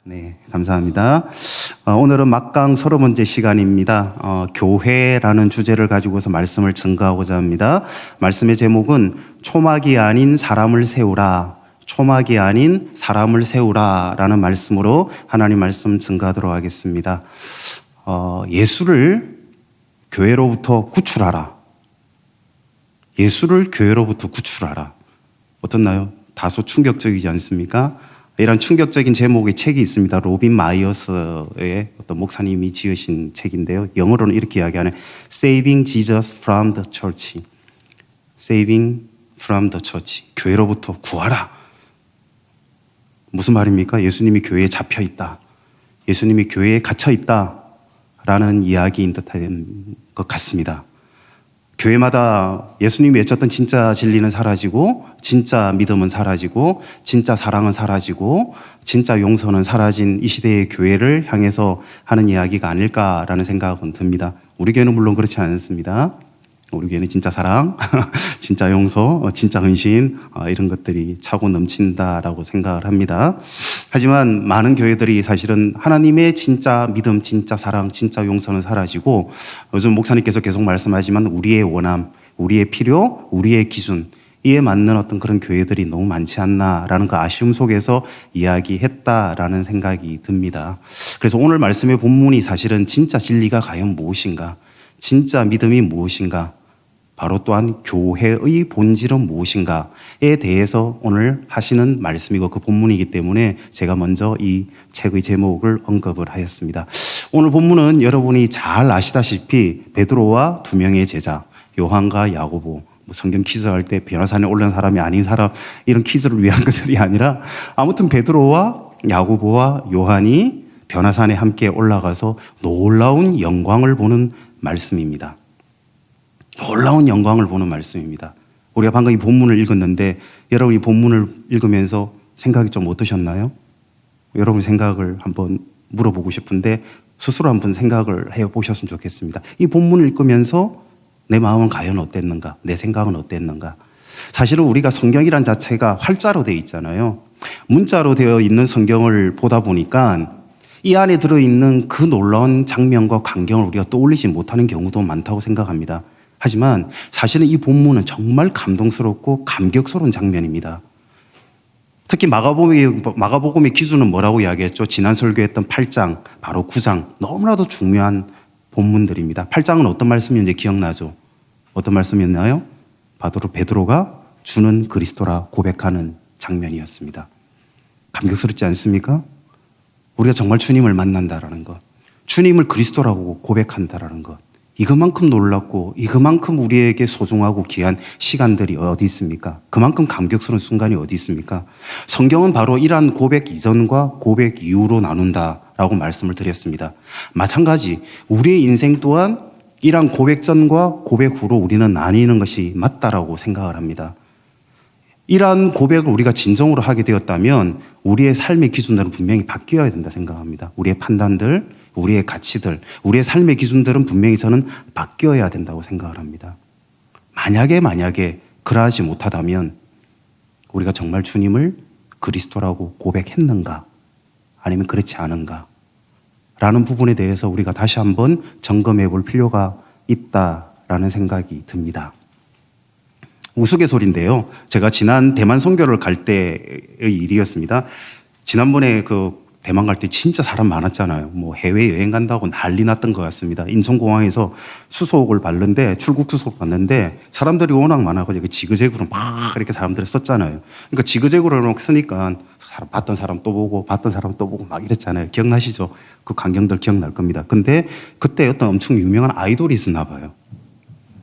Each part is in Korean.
네, 감사합니다. 오늘은 막강 30번째 시간입니다. 교회라는 주제를 가지고서 말씀을 증거하고자 합니다. 말씀의 제목은 초막이 아닌 사람을 세우라. 초막이 아닌 사람을 세우라 라는 말씀으로 하나님 말씀 증거하도록 하겠습니다. 예수를 교회로부터 구출하라. 예수를 교회로부터 구출하라. 어떻나요? 다소 충격적이지 않습니까? 이런 충격적인 제목의 책이 있습니다. 로빈 마이어스의 어떤 목사님이 지으신 책인데요. 영어로는 이렇게 이야기하는 Saving Jesus from the Church. Saving from the Church. 교회로부터 구하라. 무슨 말입니까? 예수님이 교회에 잡혀 있다. 예수님이 교회에 갇혀 있다. 라는 이야기인 듯한 것 같습니다. 교회마다 예수님이 외쳤던 진짜 진리는 사라지고, 진짜 믿음은 사라지고, 진짜 사랑은 사라지고, 진짜 용서는 사라진 이 시대의 교회를 향해서 하는 이야기가 아닐까라는 생각은 듭니다. 우리 교회는 물론 그렇지 않습니다. 우리 교회는 진짜 사랑, 진짜 용서, 진짜 헌신 이런 것들이 차고 넘친다라고 생각을 합니다. 하지만 많은 교회들이 사실은 하나님의 진짜 믿음, 진짜 사랑, 진짜 용서는 사라지고 요즘 목사님께서 계속 말씀하지만 우리의 원함, 우리의 필요, 우리의 기준 이에 맞는 어떤 그런 교회들이 너무 많지 않나라는 그 아쉬움 속에서 이야기했다라는 생각이 듭니다. 그래서 오늘 말씀의 본문이 사실은 진짜 진리가 과연 무엇인가, 진짜 믿음이 무엇인가, 바로 또한 교회의 본질은 무엇인가에 대해서 오늘 하시는 말씀이고 그 본문이기 때문에 제가 먼저 이 책의 제목을 언급을 하였습니다. 오늘 본문은 여러분이 잘 아시다시피 베드로와 두 명의 제자 요한과 야고보, 성경 퀴즈 할 때 변화산에 올라온 사람이 아닌 사람 이런 퀴즈를 위한 것들이 아니라 아무튼 베드로와 야고보와 요한이 변화산에 함께 올라가서 놀라운 영광을 보는 말씀입니다. 놀라운 영광을 보는 말씀입니다. 우리가 방금 이 본문을 읽었는데 여러분 이 본문을 읽으면서 생각이 좀 어떠셨나요? 여러분 생각을 한번 물어보고 싶은데 스스로 한번 생각을 해보셨으면 좋겠습니다. 이 본문을 읽으면서 내 마음은 과연 어땠는가? 내 생각은 어땠는가? 사실은 우리가 성경이란 자체가 활자로 되어 있잖아요. 문자로 되어 있는 성경을 보다 보니까 이 안에 들어있는 그 놀라운 장면과 광경을 우리가 떠올리지 못하는 경우도 많다고 생각합니다. 하지만 사실은 이 본문은 정말 감동스럽고 감격스러운 장면입니다. 특히 마가복음의 기준은 뭐라고 이야기했죠? 지난 설교했던 8장, 바로 9장, 너무나도 중요한 본문들입니다. 8장은 어떤 말씀이었는지 기억나죠? 어떤 말씀이었나요? 바로 베드로가 주는 그리스도라 고백하는 장면이었습니다. 감격스럽지 않습니까? 우리가 정말 주님을 만난다라는 것, 주님을 그리스도라고 고백한다라는 것, 이것만큼 놀랍고 이것만큼 우리에게 소중하고 귀한 시간들이 어디 있습니까? 그만큼 감격스러운 순간이 어디 있습니까? 성경은 바로 이러한 고백 이전과 고백 이후로 나눈다라고 말씀을 드렸습니다. 마찬가지 우리의 인생 또한 이러한 고백 전과 고백 후로 우리는 나뉘는 것이 맞다라고 생각을 합니다. 이러한 고백을 우리가 진정으로 하게 되었다면 우리의 삶의 기준들은 분명히 바뀌어야 된다 생각합니다. 우리의 판단들, 우리의 가치들, 우리의 삶의 기준들은 분명히 저는 바뀌어야 된다고 생각을 합니다. 만약에 그러하지 못하다면 우리가 정말 주님을 그리스도라고 고백했는가 아니면 그렇지 않은가 라는 부분에 대해서 우리가 다시 한번 점검해 볼 필요가 있다라는 생각이 듭니다. 우스갯소리인데요. 제가 지난 대만 선교를 갈 때의 일이었습니다. 지난번에 대만 갈 때 진짜 사람 많았잖아요. 해외여행 간다고 난리 났던 것 같습니다. 인천공항에서 수속을 받는데, 출국 수속 받는데, 사람들이 워낙 많아가지고 지그재그로 막 이렇게 사람들이 썼잖아요. 그러니까 지그재그로 막 쓰니까 봤던 사람 또 보고, 봤던 사람 또 보고 막 이랬잖아요. 기억나시죠? 그 광경들 기억날 겁니다. 근데 그때 어떤 엄청 유명한 아이돌이 있었나 봐요.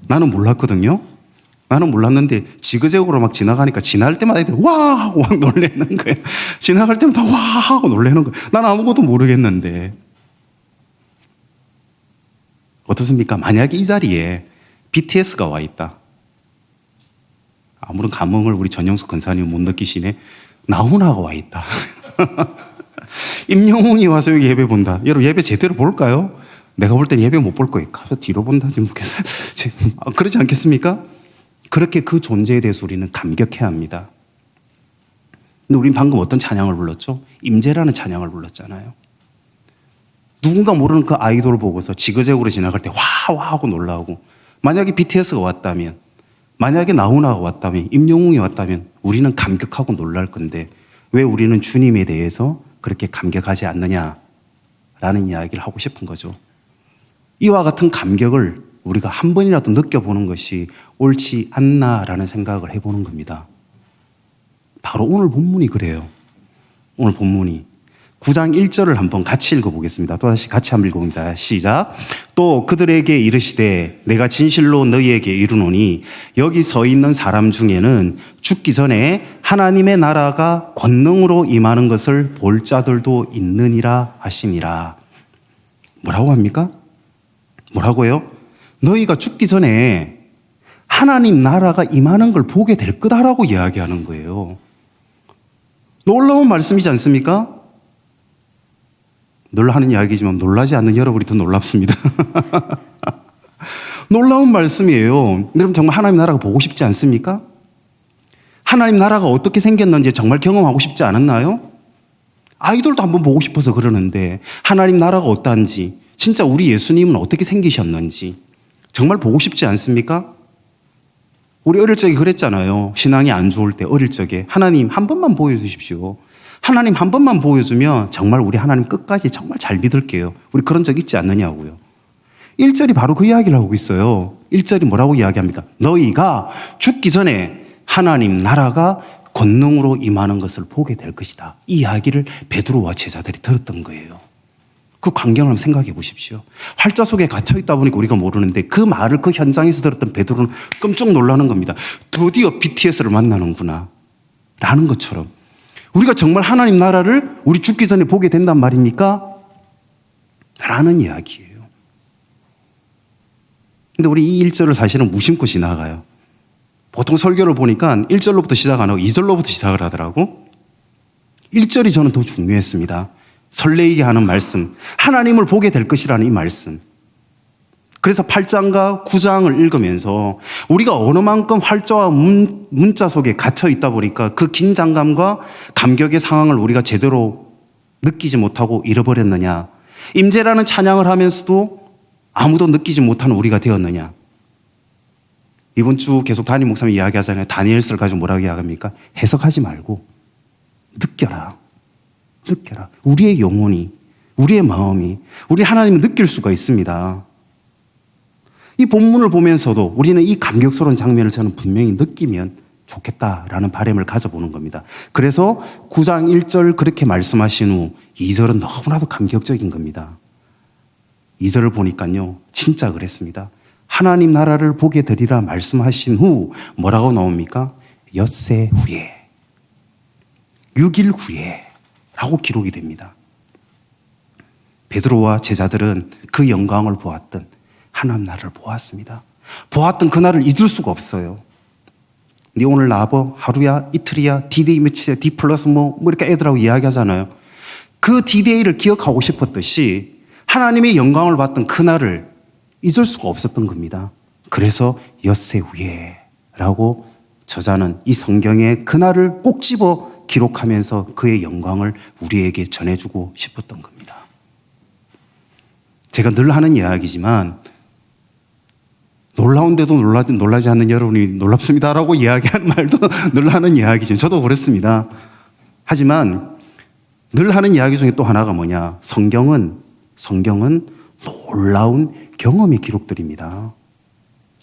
나는 몰랐거든요. 나는 몰랐는데 지그재그로 막 지나가니까 지날 때마다 애들이 와! 하고 막 놀래는 거예요. 지나갈 때마다 와! 하고 놀래는 거예요. 나는 아무것도 모르겠는데. 어떻습니까? 만약에 이 자리에 BTS가 와 있다. 아무런 감흥을 우리 전영숙 권사님 못 느끼시네. 나훈아가 와 있다. 임영웅이 와서 여기 예배 본다. 여러분 예배 제대로 볼까요? 내가 볼 땐 예배 못 볼 거예요. 가서 뒤로 본다. 그러지 않겠습니까? 그렇게 그 존재에 대해서 우리는 감격해야 합니다. 근데 우린 방금 어떤 찬양을 불렀죠? 임재라는 찬양을 불렀잖아요. 누군가 모르는 그 아이돌을 보고서 지그재그로 지나갈 때 와 하고 놀라고, 만약에 BTS가 왔다면, 만약에 나훈아가 왔다면, 임영웅이 왔다면 우리는 감격하고 놀랄 건데 왜 우리는 주님에 대해서 그렇게 감격하지 않느냐라는 이야기를 하고 싶은 거죠. 이와 같은 감격을 우리가 한 번이라도 느껴보는 것이 옳지 않나라는 생각을 해보는 겁니다. 바로 오늘 본문이 그래요. 오늘 본문이 9장 1절을 한번 같이 읽어보겠습니다. 또다시 같이 한번 읽어봅니다. 시작. 또 그들에게 이르시되 내가 진실로 너희에게 이르노니 여기 서 있는 사람 중에는 죽기 전에 하나님의 나라가 권능으로 임하는 것을 볼 자들도 있느니라 하시니라. 뭐라고 합니까? 뭐라고요? 너희가 죽기 전에 하나님 나라가 임하는 걸 보게 될 거다라고 이야기하는 거예요. 놀라운 말씀이지 않습니까? 놀라는 이야기지만 놀라지 않는 여러분이 더 놀랍습니다. 놀라운 말씀이에요. 여러분 정말 하나님 나라가 보고 싶지 않습니까? 하나님 나라가 어떻게 생겼는지 정말 경험하고 싶지 않았나요? 아이돌도 한번 보고 싶어서 그러는데 하나님 나라가 어떠한지, 진짜 우리 예수님은 어떻게 생기셨는지 정말 보고 싶지 않습니까? 우리 어릴 적에 그랬잖아요. 신앙이 안 좋을 때 어릴 적에 하나님 한 번만 보여주십시오. 하나님 한 번만 보여주면 정말 우리 하나님 끝까지 정말 잘 믿을게요. 우리 그런 적 있지 않느냐고요. 1절이 바로 그 이야기를 하고 있어요. 1절이 뭐라고 이야기합니까? 너희가 죽기 전에 하나님 나라가 권능으로 임하는 것을 보게 될 것이다. 이 이야기를 베드로와 제자들이 들었던 거예요. 그 광경을 한번 생각해 보십시오. 활자 속에 갇혀 있다 보니까 우리가 모르는데 그 말을 그 현장에서 들었던 베드로는 깜짝 놀라는 겁니다. 드디어 BTS를 만나는구나 라는 것처럼 우리가 정말 하나님 나라를 우리 죽기 전에 보게 된단 말입니까? 라는 이야기예요. 근데 우리 이 1절을 사실은 무심코 지나가요. 보통 설교를 보니까 1절로부터 시작 안 하고 2절로부터 시작을 하더라고. 1절이 저는 더 중요했습니다. 설레이게 하는 말씀, 하나님을 보게 될 것이라는 이 말씀. 그래서 8장과 9장을 읽으면서 우리가 어느 만큼 활자와 문자 속에 갇혀 있다 보니까 그 긴장감과 감격의 상황을 우리가 제대로 느끼지 못하고 잃어버렸느냐, 임재라는 찬양을 하면서도 아무도 느끼지 못하는 우리가 되었느냐. 이번 주 계속 담임 목사님 이야기하잖아요. 다니엘서를 가지고 뭐라고 이야기합니까? 해석하지 말고 느껴라. 느껴라. 우리의 영혼이, 우리의 마음이, 우리 하나님을 느낄 수가 있습니다. 이 본문을 보면서도 우리는 이 감격스러운 장면을 저는 분명히 느끼면 좋겠다라는 바람을 가져보는 겁니다. 그래서 9장 1절 그렇게 말씀하신 후 2절은 너무나도 감격적인 겁니다. 2절을 보니까요, 진짜 그랬습니다. 하나님 나라를 보게 되리라 말씀하신 후 뭐라고 나옵니까? 엿새 후에, 6일 후에 라고 기록이 됩니다. 베드로와 제자들은 그 영광을 보았던 하나님 나라를 보았습니다. 보았던 그날을 잊을 수가 없어요. 네 오늘 나버 하루야, 이틀이야, D-Day 며칠이야, D 플러스 뭐 이렇게 애들하고 이야기하잖아요. 그 D-Day를 기억하고 싶었듯이 하나님의 영광을 봤던 그날을 잊을 수가 없었던 겁니다. 그래서 엿새 후에 라고 저자는 이 성경의 그날을 꼭 집어 기록하면서 그의 영광을 우리에게 전해주고 싶었던 겁니다. 제가 늘 하는 이야기지만 놀라운데도 놀라지 않는 여러분이 놀랍습니다라고 이야기하는 말도 늘 하는 이야기지만 저도 그랬습니다. 하지만 늘 하는 이야기 중에 또 하나가 뭐냐, 성경은 놀라운 경험의 기록들입니다.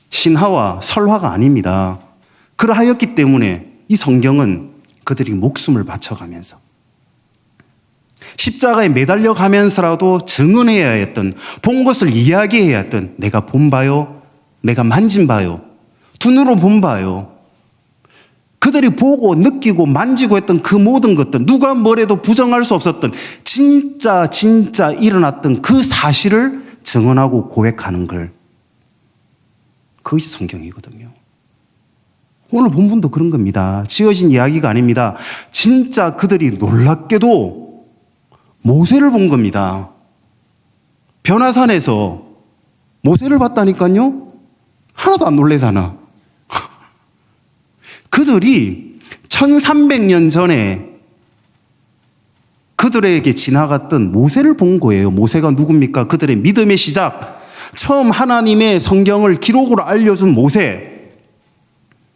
신화와 설화가 아닙니다. 그러하였기 때문에 이 성경은 그들이 목숨을 바쳐가면서 십자가에 매달려 가면서라도 증언해야 했던, 본 것을 이야기해야 했던, 내가 본 바요, 내가 만진 바요, 두 눈으로 본 바요. 그들이 보고 느끼고 만지고 했던 그 모든 것들, 누가 뭐래도 부정할 수 없었던 진짜 일어났던 그 사실을 증언하고 고백하는 걸, 그것이 성경이거든요. 오늘 본문도 그런 겁니다. 지어진 이야기가 아닙니다. 진짜 그들이 놀랍게도 모세를 본 겁니다. 변화산에서 모세를 봤다니까요. 하나도 안 놀래잖아. 그들이 1300년 전에 그들에게 지나갔던 모세를 본 거예요. 모세가 누굽니까? 그들의 믿음의 시작. 처음 하나님의 성경을 기록으로 알려준 모세.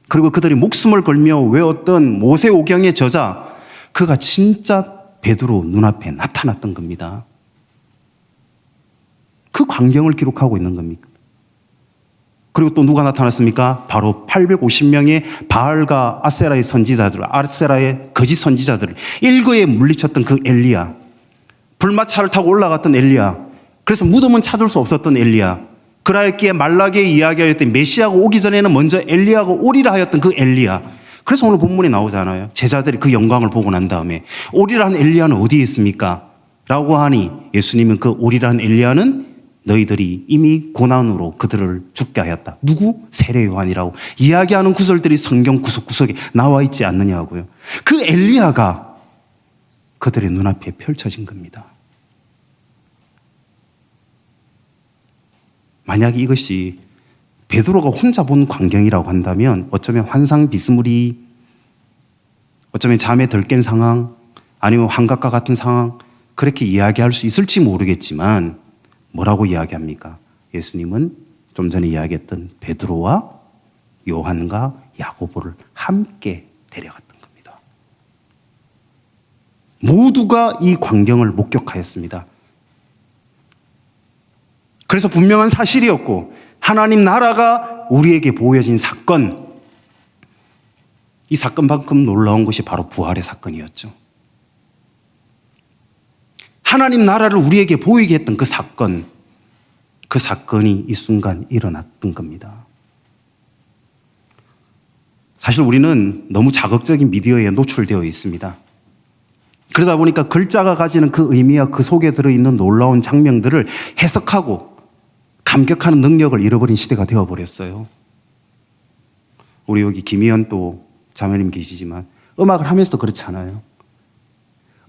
그리고 그들이 목숨을 걸며 외웠던 모세오경의 저자. 그가 진짜 베드로 눈앞에 나타났던 겁니다. 그 광경을 기록하고 있는 겁니다. 그리고 또 누가 나타났습니까? 바로 850명의 바알과 아세라의 선지자들, 아세라의 거짓 선지자들을 일거에 물리쳤던 그 엘리야. 불마차를 타고 올라갔던 엘리야. 그래서 무덤은 찾을 수 없었던 엘리야. 그라였기에 말라기에 이야기하였던 메시아가 오기 전에는 먼저 엘리야가 오리라 하였던 그 엘리야. 그래서 오늘 본문에 나오잖아요. 제자들이 그 영광을 보고 난 다음에 오리라는 엘리야는 어디에 있습니까? 라고 하니 예수님은 그 오리라는 엘리야는 너희들이 이미 고난으로 그들을 죽게 하였다. 누구? 세례 요한이라고 이야기하는 구절들이 성경 구석구석에 나와 있지 않느냐고요. 그 엘리야가 그들의 눈앞에 펼쳐진 겁니다. 만약 이것이 베드로가 혼자 본 광경이라고 한다면 어쩌면 환상 비스무리, 어쩌면 잠에 덜 깬 상황, 아니면 환각과 같은 상황, 그렇게 이야기할 수 있을지 모르겠지만 뭐라고 이야기합니까? 예수님은 좀 전에 이야기했던 베드로와 요한과 야고보를 함께 데려갔던 겁니다. 모두가 이 광경을 목격하였습니다. 그래서 분명한 사실이었고 하나님 나라가 우리에게 보여진 사건, 이 사건만큼 놀라운 것이 바로 부활의 사건이었죠. 하나님 나라를 우리에게 보이게 했던 그 사건, 그 사건이 이 순간 일어났던 겁니다. 사실 우리는 너무 자극적인 미디어에 노출되어 있습니다. 그러다 보니까 글자가 가지는 그 의미와 그 속에 들어있는 놀라운 장면들을 해석하고 감격하는 능력을 잃어버린 시대가 되어버렸어요. 우리 여기 김희연 또 자매님 계시지만 음악을 하면서도 그렇잖아요.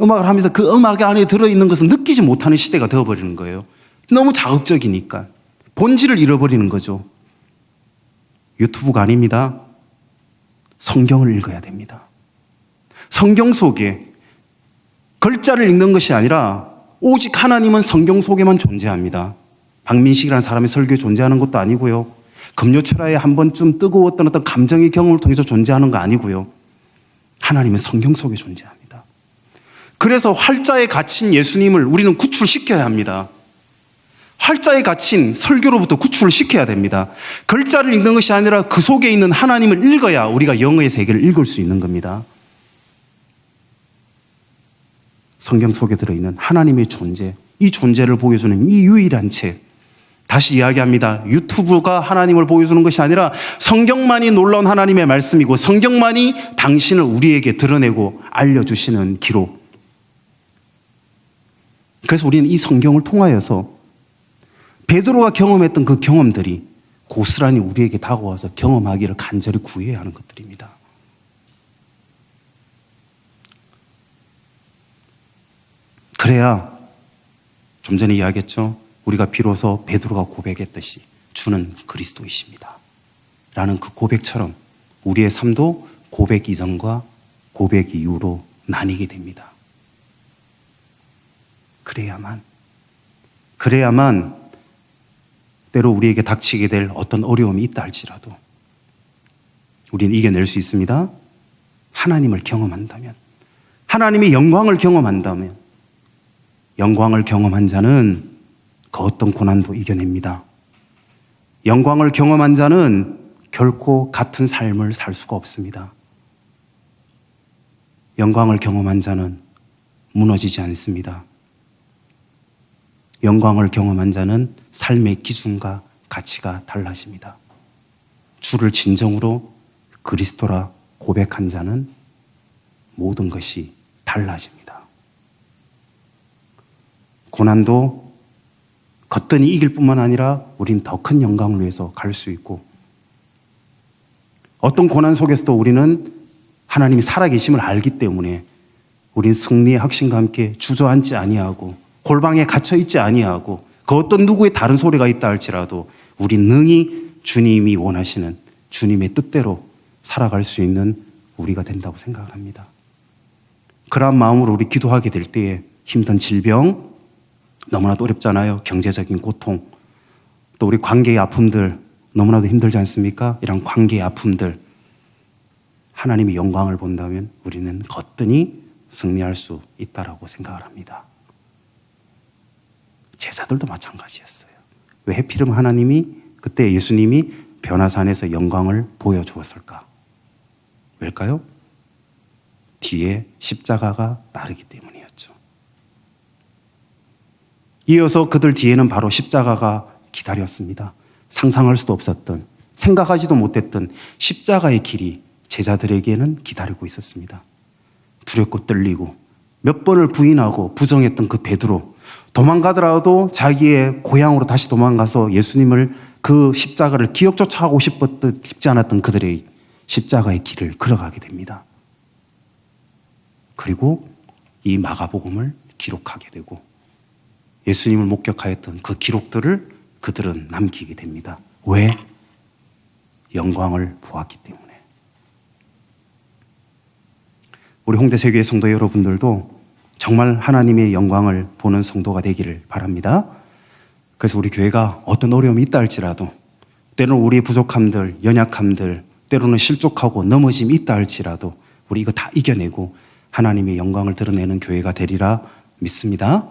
음악을 하면서 그 음악 안에 들어있는 것을 느끼지 못하는 시대가 되어버리는 거예요. 너무 자극적이니까 본질을 잃어버리는 거죠. 유튜브가 아닙니다. 성경을 읽어야 됩니다. 성경 속에 글자를 읽는 것이 아니라 오직 하나님은 성경 속에만 존재합니다. 박민식이라는 사람의 설교에 존재하는 것도 아니고요. 금요철화에 한 번쯤 뜨거웠던 어떤 감정의 경험을 통해서 존재하는 거 아니고요. 하나님은 성경 속에 존재합니다. 그래서 활자에 갇힌 예수님을 우리는 구출시켜야 합니다. 활자에 갇힌 설교로부터 구출을 시켜야 됩니다. 글자를 읽는 것이 아니라 그 속에 있는 하나님을 읽어야 우리가 영의 세계를 읽을 수 있는 겁니다. 성경 속에 들어있는 하나님의 존재, 이 존재를 보여주는 이 유일한 책. 다시 이야기합니다. 유튜브가 하나님을 보여주는 것이 아니라 성경만이 놀라운 하나님의 말씀이고 성경만이 당신을 우리에게 드러내고 알려주시는 기록. 그래서 우리는 이 성경을 통하여서 베드로가 경험했던 그 경험들이 고스란히 우리에게 다가와서 경험하기를 간절히 구해야 하는 것들입니다. 그래야 좀 전에 이야기했죠. 우리가 비로소 베드로가 고백했듯이 주는 그리스도이십니다 라는 그 고백처럼 우리의 삶도 고백 이전과 고백 이후로 나뉘게 됩니다. 그래야만 때로 우리에게 닥치게 될 어떤 어려움이 있다 할지라도 우리는 이겨낼 수 있습니다. 하나님을 경험한다면, 하나님의 영광을 경험한다면, 영광을 경험한 자는 그 어떤 고난도 이겨냅니다. 영광을 경험한 자는 결코 같은 삶을 살 수가 없습니다. 영광을 경험한 자는 무너지지 않습니다. 영광을 경험한 자는 삶의 기준과 가치가 달라집니다. 주를 진정으로 그리스도라 고백한 자는 모든 것이 달라집니다. 고난도 거뜬히 이길 뿐만 아니라 우린 더 큰 영광을 위해서 갈 수 있고, 어떤 고난 속에서도 우리는 하나님이 살아계심을 알기 때문에 우린 승리의 확신과 함께 주저앉지 아니하고 골방에 갇혀있지 아니하고 그 어떤 누구의 다른 소리가 있다 할지라도 우린 능히 주님이 원하시는 주님의 뜻대로 살아갈 수 있는 우리가 된다고 생각합니다. 그러한 마음으로 우리 기도하게 될 때에 힘든 질병, 너무나도 어렵잖아요. 경제적인 고통, 또 우리 관계의 아픔들 너무나도 힘들지 않습니까? 이런 관계의 아픔들, 하나님의 영광을 본다면 우리는 거뜬히 승리할 수 있다라고 생각을 합니다. 제자들도 마찬가지였어요. 왜 하필이면 하나님이 그때 예수님이 변화산에서 영광을 보여주었을까? 왜일까요? 뒤에 십자가가 따르기 때문이었죠. 이어서 그들 뒤에는 바로 십자가가 기다렸습니다. 상상할 수도 없었던, 생각하지도 못했던 십자가의 길이 제자들에게는 기다리고 있었습니다. 두렵고 떨리고 몇 번을 부인하고 부정했던 그 베드로, 도망가더라도 자기의 고향으로 다시 도망가서 예수님을 그 십자가를 기억조차 하고 싶지 않았던 그들의 십자가의 길을 걸어가게 됩니다. 그리고 이 마가복음을 기록하게 되고 예수님을 목격하였던 그 기록들을 그들은 남기게 됩니다. 왜? 영광을 보았기 때문에. 우리 홍대세교회 성도 여러분들도 정말 하나님의 영광을 보는 성도가 되기를 바랍니다. 그래서 우리 교회가 어떤 어려움이 있다 할지라도, 때로는 우리의 부족함들, 연약함들, 때로는 실족하고 넘어짐이 있다 할지라도 우리 이거 다 이겨내고 하나님의 영광을 드러내는 교회가 되리라 믿습니다.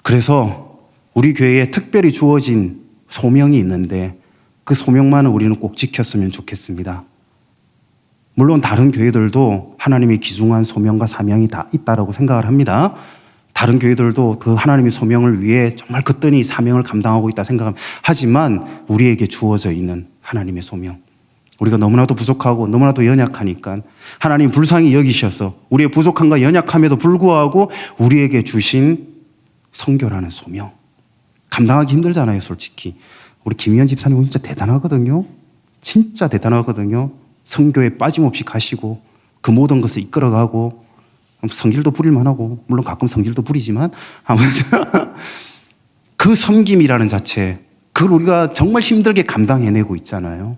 그래서 우리 교회에 특별히 주어진 소명이 있는데 그 소명만은 우리는 꼭 지켰으면 좋겠습니다. 물론 다른 교회들도 하나님의 귀중한 소명과 사명이 다 있다라고 생각을 합니다. 다른 교회들도 그 하나님의 소명을 위해 정말 거뜬히 사명을 감당하고 있다 생각합니다. 하지만 우리에게 주어져 있는 하나님의 소명, 우리가 너무나도 부족하고 너무나도 연약하니까 하나님 불쌍히 여기셔서 우리의 부족함과 연약함에도 불구하고 우리에게 주신 선교라는 소명, 감당하기 힘들잖아요. 솔직히 우리 김희연 집사님 진짜 대단하거든요. 진짜 대단하거든요. 선교에 빠짐없이 가시고 그 모든 것을 이끌어가고 성질도 부릴만 하고, 물론 가끔 성질도 부리지만 아무튼 그 섬김이라는 자체, 그걸 우리가 정말 힘들게 감당해내고 있잖아요.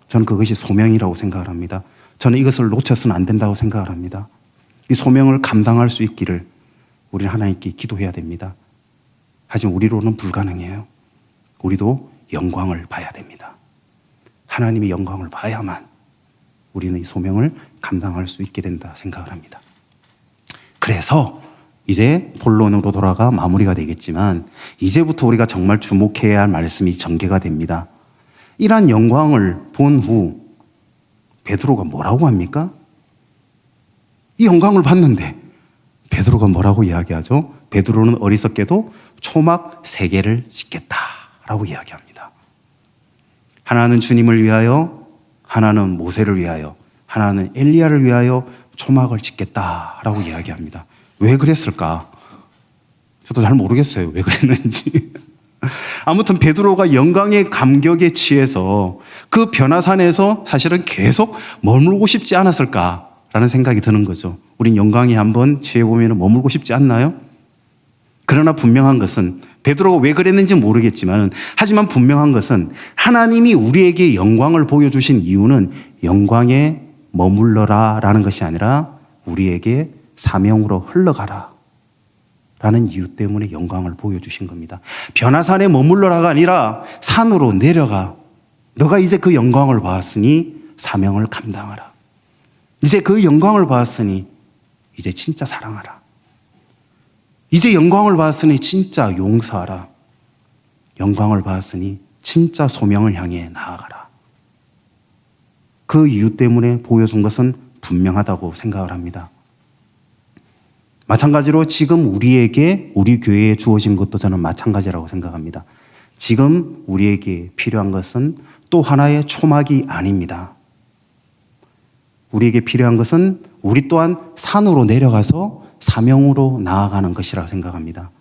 저는 그것이 소명이라고 생각을 합니다. 저는 이것을 놓쳐서는 안 된다고 생각을 합니다. 이 소명을 감당할 수 있기를 우리는 하나님께 기도해야 됩니다. 하지만 우리로는 불가능해요. 우리도 영광을 봐야 됩니다. 하나님의 영광을 봐야만 우리는 이 소명을 감당할 수 있게 된다 생각을 합니다. 그래서 이제 본론으로 돌아가 마무리가 되겠지만 이제부터 우리가 정말 주목해야 할 말씀이 전개가 됩니다. 이러한 영광을 본 후 베드로가 뭐라고 합니까? 이 영광을 봤는데 베드로가 뭐라고 이야기하죠? 베드로는 어리석게도 초막 3개를 짓겠다라고 이야기합니다. 하나는 주님을 위하여, 하나는 모세를 위하여, 하나는 엘리야를 위하여 초막을 짓겠다라고 이야기합니다. 왜 그랬을까? 저도 잘 모르겠어요. 왜 그랬는지. 아무튼 베드로가 영광의 감격에 취해서 그 변화산에서 사실은 계속 머물고 싶지 않았을까라는 생각이 드는 거죠. 우린 영광에 한번 취해보면 머물고 싶지 않나요? 그러나 분명한 것은 베드로가 왜 그랬는지 모르겠지만 하지만 분명한 것은 하나님이 우리에게 영광을 보여주신 이유는 영광에 머물러라라는 것이 아니라 우리에게 사명으로 흘러가라 라는 이유 때문에 영광을 보여주신 겁니다. 변화산에 머물러라가 아니라 산으로 내려가. 너가 이제 그 영광을 봤으니 사명을 감당하라. 이제 그 영광을 봤으니 이제 진짜 사랑하라. 이제 영광을 봤으니 진짜 용서하라. 영광을 봤으니 진짜 소명을 향해 나아가라. 그 이유 때문에 보여준 것은 분명하다고 생각을 합니다. 마찬가지로 지금 우리에게, 우리 교회에 주어진 것도 저는 마찬가지라고 생각합니다. 지금 우리에게 필요한 것은 또 하나의 초막이 아닙니다. 우리에게 필요한 것은 우리 또한 산으로 내려가서 사명으로 나아가는 것이라고 생각합니다.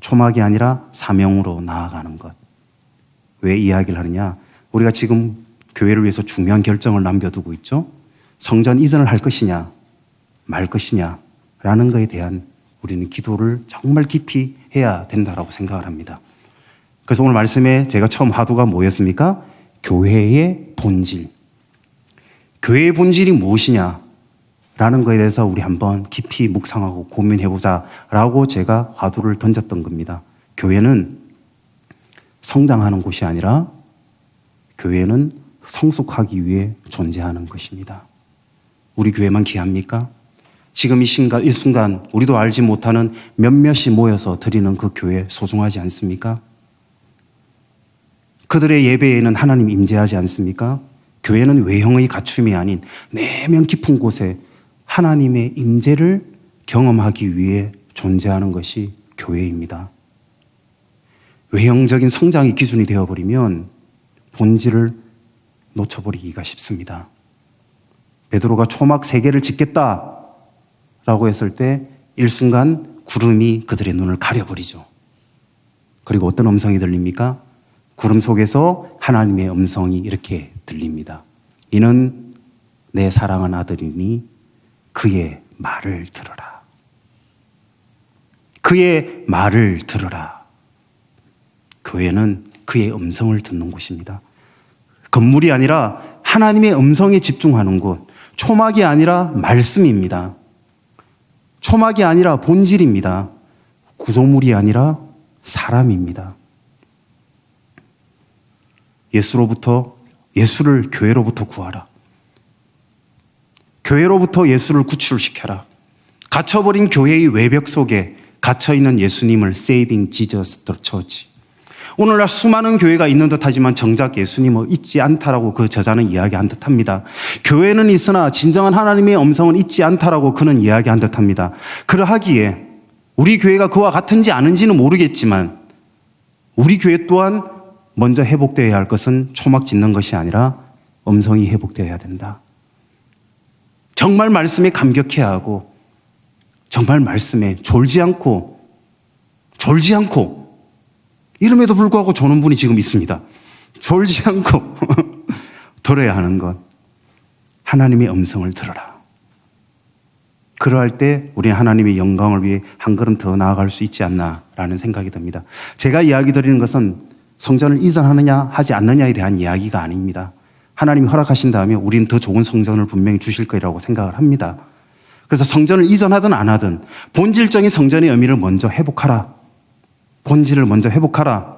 초막이 아니라 사명으로 나아가는 것. 왜 이야기를 하느냐? 우리가 지금 교회를 위해서 중요한 결정을 남겨두고 있죠. 성전 이전을 할 것이냐 말 것이냐 라는 것에 대한 우리는 기도를 정말 깊이 해야 된다고 생각을 합니다. 그래서 오늘 말씀에 제가 처음 화두가 뭐였습니까? 교회의 본질. 교회의 본질이 무엇이냐 라는 거에 대해서 우리 한번 깊이 묵상하고 고민해보자라고 제가 화두를 던졌던 겁니다. 교회는 성장하는 곳이 아니라 교회는 성숙하기 위해 존재하는 것입니다. 우리 교회만 귀합니까? 지금 이 순간 우리도 알지 못하는 몇몇이 모여서 드리는 그 교회 소중하지 않습니까? 그들의 예배에는 하나님 임재하지 않습니까? 교회는 외형의 갖춤이 아닌 내면 깊은 곳에 하나님의 임재를 경험하기 위해 존재하는 것이 교회입니다. 외형적인 성장이 기준이 되어버리면 본질을 놓쳐버리기가 쉽습니다. 베드로가 초막 3개를 짓겠다라고 했을 때 일순간 구름이 그들의 눈을 가려버리죠. 그리고 어떤 음성이 들립니까? 구름 속에서 하나님의 음성이 이렇게 들립니다. 이는 내 사랑하는 아들이니 그의 말을 들으라. 그의 말을 들으라. 교회는 그의 음성을 듣는 곳입니다. 건물이 아니라 하나님의 음성에 집중하는 곳. 초막이 아니라 말씀입니다. 초막이 아니라 본질입니다. 구조물이 아니라 사람입니다. 예수를 교회로부터 구하라. 교회로부터 예수를 구출시켜라. 갇혀버린 교회의 외벽 속에 갇혀있는 예수님을 Saving Jesus the Church. 오늘날 수많은 교회가 있는 듯하지만 정작 예수님은 있지 않다라고 그 저자는 이야기한 듯합니다. 교회는 있으나 진정한 하나님의 음성은 있지 않다라고 그는 이야기한 듯합니다. 그러하기에 우리 교회가 그와 같은지 아닌지는 모르겠지만 우리 교회 또한 먼저 회복되어야 할 것은 초막 짓는 것이 아니라 음성이 회복되어야 된다. 정말 말씀에 감격해야 하고 정말 말씀에 졸지 않고 이름에도 불구하고 조는 분이 지금 있습니다. 졸지 않고 들어야 하는 것. 하나님의 음성을 들어라. 그러할 때 우리는 하나님의 영광을 위해 한 걸음 더 나아갈 수 있지 않나라는 생각이 듭니다. 제가 이야기 드리는 것은 성전을 이전하느냐 하지 않느냐에 대한 이야기가 아닙니다. 하나님이 허락하신다면 우리는 더 좋은 성전을 분명히 주실 거라고 생각을 합니다. 그래서 성전을 이전하든 안 하든 본질적인 성전의 의미를 먼저 회복하라. 본질을 먼저 회복하라.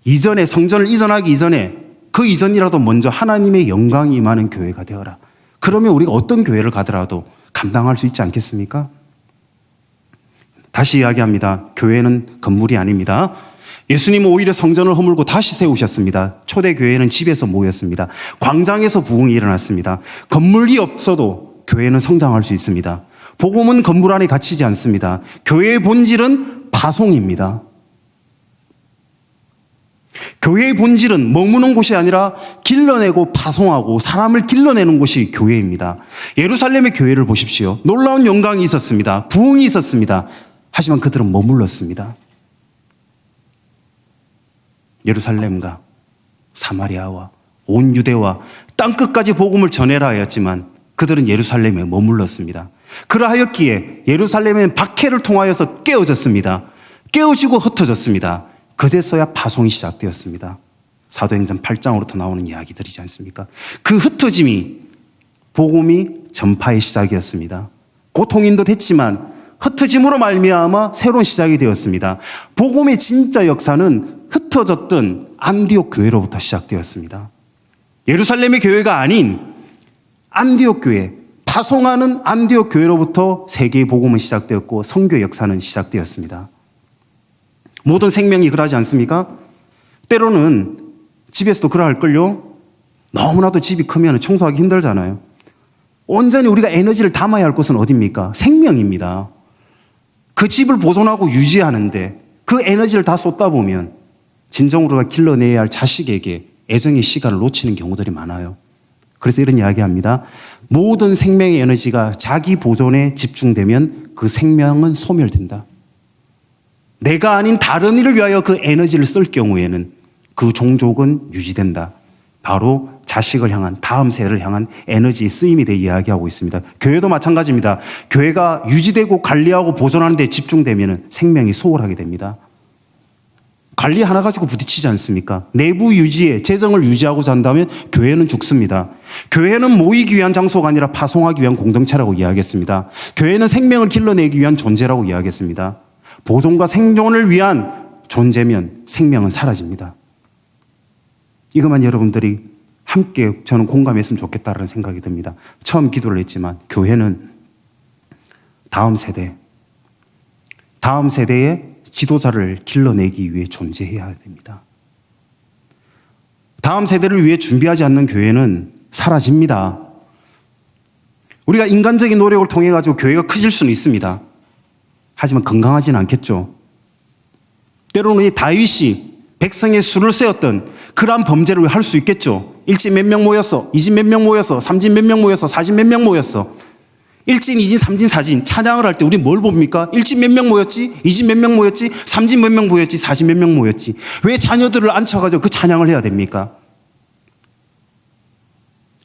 이전에 성전을 이전하기 이전에 그 이전이라도 먼저 하나님의 영광이 임하는 교회가 되어라. 그러면 우리가 어떤 교회를 가더라도 감당할 수 있지 않겠습니까? 다시 이야기합니다. 교회는 건물이 아닙니다. 예수님은 오히려 성전을 허물고 다시 세우셨습니다. 초대교회는 집에서 모였습니다. 광장에서 부흥이 일어났습니다. 건물이 없어도 교회는 성장할 수 있습니다. 복음은 건물 안에 갇히지 않습니다. 교회의 본질은 파송입니다. 교회의 본질은 머무는 곳이 아니라 길러내고 파송하고 사람을 길러내는 곳이 교회입니다. 예루살렘의 교회를 보십시오. 놀라운 영광이 있었습니다. 부흥이 있었습니다. 하지만 그들은 머물렀습니다. 예루살렘과 사마리아와 온 유대와 땅끝까지 복음을 전해라 하였지만 그들은 예루살렘에 머물렀습니다. 그러하였기에 예루살렘은 박해를 통하여서 깨어졌습니다. 깨어지고 흩어졌습니다. 그제서야 파송이 시작되었습니다. 사도행전 8장으로부터 나오는 이야기들이지 않습니까? 그 흩어짐이 복음이 전파의 시작이었습니다. 고통인도 됐지만 흩어짐으로 말미암아 새로운 시작이 되었습니다. 복음의 진짜 역사는 흩어졌던 안디옥 교회로부터 시작되었습니다. 예루살렘의 교회가 아닌 안디옥 교회, 파송하는 안디옥 교회로부터 세계의 복음은 시작되었고 선교 역사는 시작되었습니다. 모든 생명이 그러하지 않습니까? 때로는 집에서도 그러할걸요. 너무나도 집이 크면 청소하기 힘들잖아요. 온전히 우리가 에너지를 담아야 할 곳은 어디입니까? 생명입니다. 그 집을 보존하고 유지하는데 그 에너지를 다 쏟다 보면 진정으로 우리가 길러내야 할 자식에게 애정의 시간을 놓치는 경우들이 많아요. 그래서 이런 이야기합니다. 모든 생명의 에너지가 자기 보존에 집중되면 그 생명은 소멸된다. 내가 아닌 다른 일을 위하여 그 에너지를 쓸 경우에는 그 종족은 유지된다. 바로 자식을 향한, 다음 세대를 향한 에너지 쓰임에 대해 이야기하고 있습니다. 교회도 마찬가지입니다. 교회가 유지되고 관리하고 보존하는 데 집중되면 생명이 소홀하게 됩니다. 관리 하나 가지고 부딪히지 않습니까? 내부 유지에 재정을 유지하고자 한다면 교회는 죽습니다. 교회는 모이기 위한 장소가 아니라 파송하기 위한 공동체라고 이야기했습니다. 교회는 생명을 길러내기 위한 존재라고 이야기했습니다. 보존과 생존을 위한 존재면 생명은 사라집니다. 이것만 여러분들이 함께 저는 공감했으면 좋겠다는 생각이 듭니다. 처음 기도를 했지만 교회는 다음 세대의 지도자를 길러내기 위해 존재해야 됩니다. 다음 세대를 위해 준비하지 않는 교회는 사라집니다. 우리가 인간적인 노력을 통해 가지고 교회가 커질 수는 있습니다. 하지만 건강하지는 않겠죠. 때로는 이 다윗이 백성의 수를 세웠던 그러한 범죄를 할 수 있겠죠. 1집 몇 명 모였어, 2집 몇 명 모였어, 3집 몇 명 모였어, 4집 몇 명 모였어. 1진, 2진, 3진, 4진 찬양을 할 때 우리 뭘 봅니까? 1집 몇 명 모였지? 2집 몇 명 모였지? 3집 몇 명 모였지? 4집 몇 명 모였지? 왜 자녀들을 앉혀가지고 그 찬양을 해야 됩니까?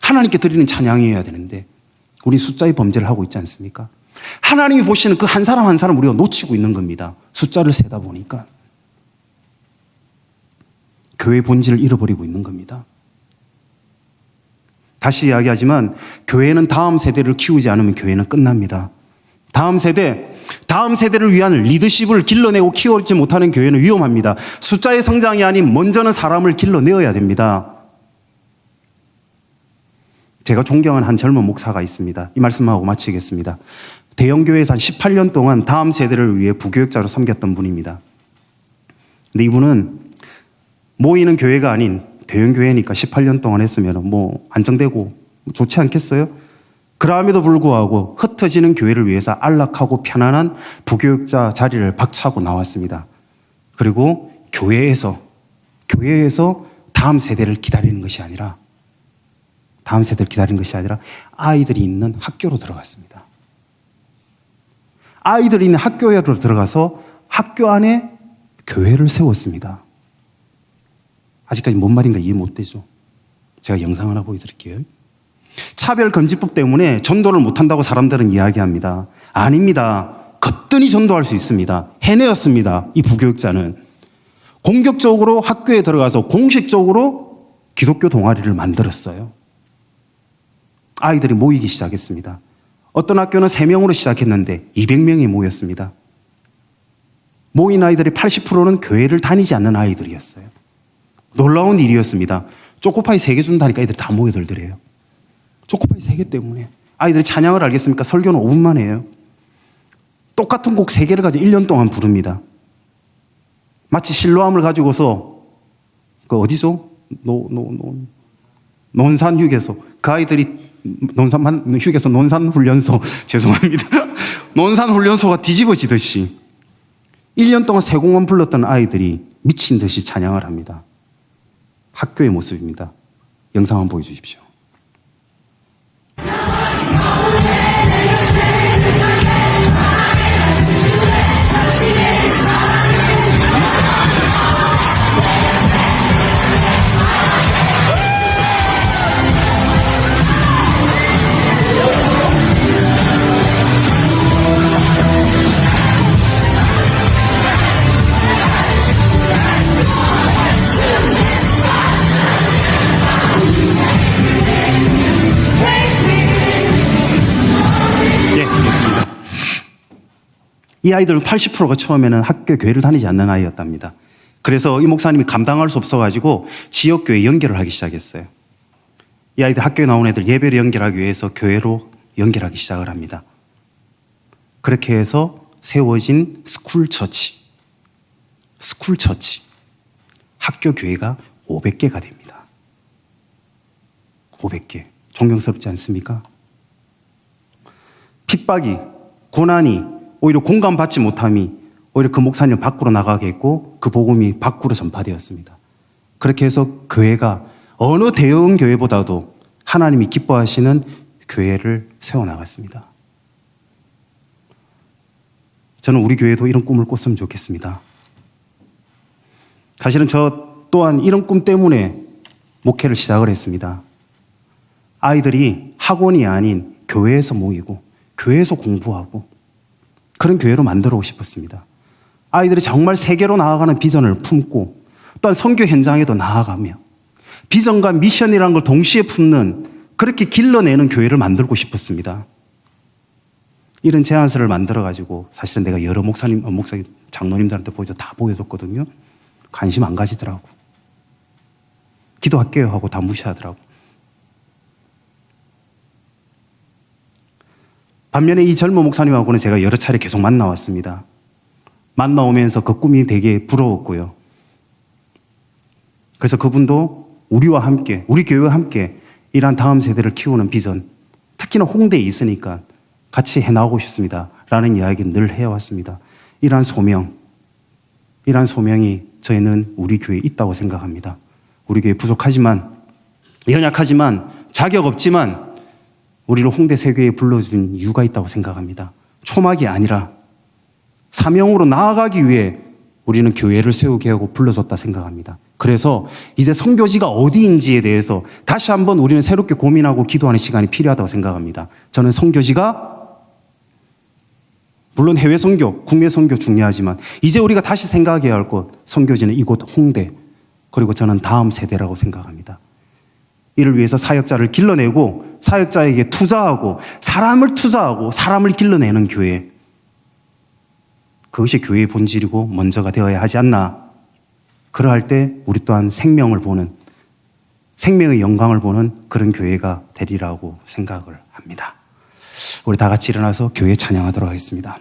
하나님께 드리는 찬양이어야 되는데 우리 숫자의 범죄를 하고 있지 않습니까? 하나님이 보시는 그 한 사람 한 사람 우리가 놓치고 있는 겁니다. 숫자를 세다 보니까 교회 본질을 잃어버리고 있는 겁니다. 다시 이야기하지만 교회는 다음 세대를 키우지 않으면 교회는 끝납니다. 다음 세대를 위한 리더십을 길러내고 키우지 못하는 교회는 위험합니다. 숫자의 성장이 아닌 먼저는 사람을 길러내어야 됩니다. 제가 존경하는 한 젊은 목사가 있습니다. 이 말씀하고 마치겠습니다. 대형교회에서 한 18년 동안 다음 세대를 위해 부교육자로 섬겼던 분입니다. 근데 이분은 모이는 교회가 아닌 대형교회니까 18년 동안 했으면 뭐 안정되고 좋지 않겠어요? 그럼에도 불구하고 흩어지는 교회를 위해서 안락하고 편안한 부교육자 자리를 박차고 나왔습니다. 그리고 교회에서 다음 세대를 기다리는 것이 아니라 아이들이 있는 학교로 들어갔습니다. 아이들이 있는 학교에 들어가서 학교 안에 교회를 세웠습니다. 아직까지 뭔 말인가 이해 못 되죠? 제가 영상 하나 보여드릴게요. 차별금지법 때문에 전도를 못한다고 사람들은 이야기합니다. 아닙니다. 거뜬히 전도할 수 있습니다. 해내었습니다. 이 부교육자는. 공격적으로 학교에 들어가서 공식적으로 기독교 동아리를 만들었어요. 아이들이 모이기 시작했습니다. 어떤 학교는 3명으로 시작했는데 200명이 모였습니다. 모인 아이들의 80%는 교회를 다니지 않는 아이들이었어요. 놀라운 일이었습니다. 초코파이 3개 준다니까 애들이 다 모여들더래요. 초코파이 3개 때문에. 아이들이 찬양을 알겠습니까? 설교는 5분만 해요. 똑같은 곡 3개를 가지고 1년 동안 부릅니다. 마치 실로암을 가지고서 그 어디죠? 논산휴게소. 그 아이들이 논산휴게소, 논산훈련소 죄송합니다. 논산훈련소가 뒤집어지듯이 1년 동안 3곡만 불렀던 아이들이 미친 듯이 찬양을 합니다. 학교의 모습입니다. 영상 한번 보여주십시오. 이 아이들은 80%가 처음에는 학교 교회를 다니지 않는 아이였답니다. 그래서 이 목사님이 감당할 수 없어가지고 지역교회 연결을 하기 시작했어요. 이 아이들 학교에 나온 애들 예배를 연결하기 위해서 교회로 연결하기 시작을 합니다. 그렇게 해서 세워진 스쿨처치. 학교 교회가 500개가 됩니다. 500개. 존경스럽지 않습니까? 핍박이, 고난이, 오히려 공감받지 못함이 오히려 그 목사님을 밖으로 나가게 했고 그 복음이 밖으로 전파되었습니다. 그렇게 해서 교회가 어느 대형 교회보다도 하나님이 기뻐하시는 교회를 세워나갔습니다. 저는 우리 교회도 이런 꿈을 꿨으면 좋겠습니다. 사실은 저 또한 이런 꿈 때문에 목회를 시작을 했습니다. 아이들이 학원이 아닌 교회에서 모이고 교회에서 공부하고 그런 교회로 만들고 싶었습니다. 아이들이 정말 세계로 나아가는 비전을 품고 또한 선교 현장에도 나아가며 비전과 미션이라는 걸 동시에 품는 그렇게 길러내는 교회를 만들고 싶었습니다. 이런 제안서를 만들어가지고 사실은 내가 여러 목사님, 장로님들한테 다 보여줬거든요. 관심 안 가지더라고. 기도할게요 하고 다 무시하더라고. 반면에 이 젊은 목사님하고는 제가 여러 차례 계속 만나왔습니다. 만나오면서 그 꿈이 되게 부러웠고요. 그래서 그분도 우리와 함께, 우리 교회와 함께 이러한 다음 세대를 키우는 비전, 특히나 홍대에 있으니까 같이 해나가고 싶습니다 라는 이야기를 늘 해왔습니다. 이러한 소명이 저희는 우리 교회에 있다고 생각합니다. 우리 교회 부족하지만, 연약하지만, 자격 없지만 우리를 홍대 세교회에 불러준 이유가 있다고 생각합니다. 초막이 아니라 사명으로 나아가기 위해 우리는 교회를 세우게 하고 불러줬다 생각합니다. 그래서 이제 선교지가 어디인지에 대해서 다시 한번 우리는 새롭게 고민하고 기도하는 시간이 필요하다고 생각합니다. 저는 선교지가 물론 해외 선교, 국내 선교 중요하지만 이제 우리가 다시 생각해야 할 곳, 선교지는 이곳 홍대, 그리고 저는 다음 세대라고 생각합니다. 이를 위해서 사역자를 길러내고 사역자에게 투자하고 사람을 길러내는 교회, 그것이 교회의 본질이고 먼저가 되어야 하지 않나. 그러할 때 우리 또한 생명의 영광을 보는 그런 교회가 되리라고 생각을 합니다. 우리 다 같이 일어나서 교회 찬양하도록 하겠습니다.